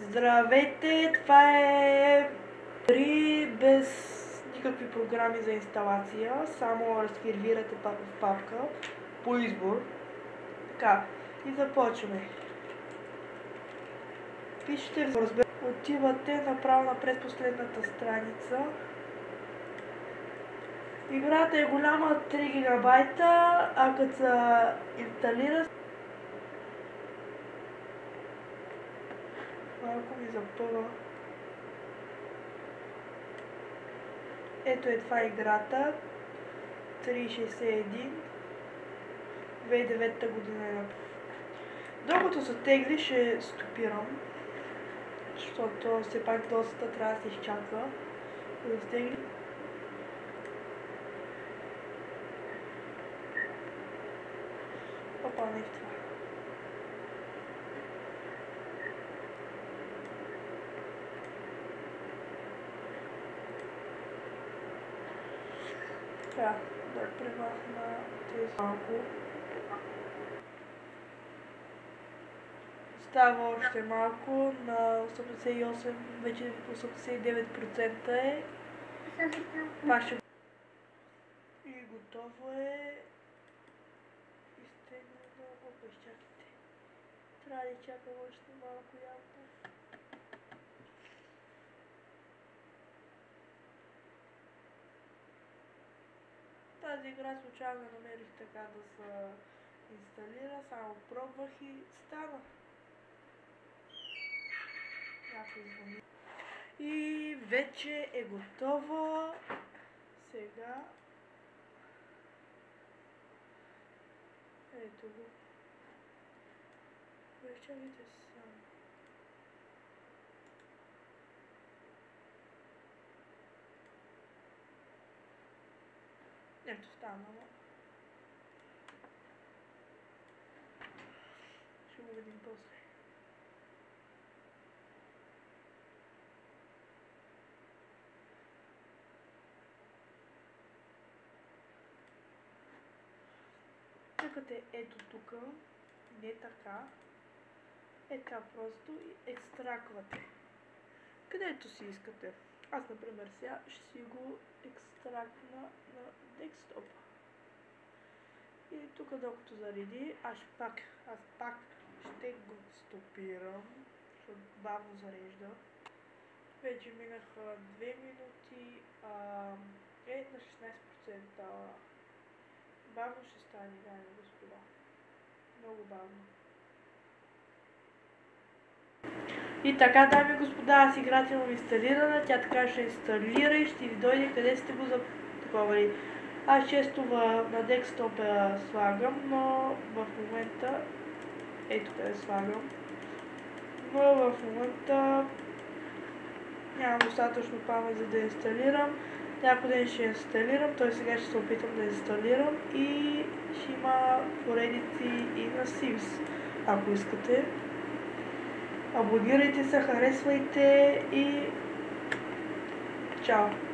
Здравейте, това е дори без никакви програми за инсталация, само разхервирате в папка по избор. Така, и започваме. Пишете, отивате направо на предпоследната страница. Играта е голяма 3 гигабайта, а като се инсталира малко ми запъва. Ето е това играта. 3.61. 2009 година е. Докато се тегли ще стопирам, защото все пак доста трябва да се изчаква да се тегли. Опа, не е това. Така, да премахна тези малко. Става още малко, на 88, вече 89% е. И готово е. Изтеглено. Опа, изчакайте. Трябва да чакам още малко явно. Тази игра случайно намерих така да се инсталира, само пробвах и стана. Някой звъни. И вече е готово. Сега ето го. Чакайте само. Ето станало. Ще го видим после. Чакате ето тук, не така. Е така просто и екстраквате. Където си искате. Аз, например, сега ще си го екстрактна на десктопа. И тук докато зареди, аз пак ще го стопирам, защото бавно зарежда. Вече минаха 2 минути, е на 16%. Бавно ще стане, дами и господа. Много бавно. И така, дами и господа, аз играта имам инсталирана, тя така ще инсталира и ще ви дойде къде сте го запаковали. Аз често на десктопа слагам, но в момента, ето къде слагам, но в момента нямам достатъчно памет за да инсталирам. Някой ден ще инсталирам, т.е. сега ще се опитам да инсталирам и ще има поредици и на Sims, ако искате. Абонирайте се, харесвайте и чао!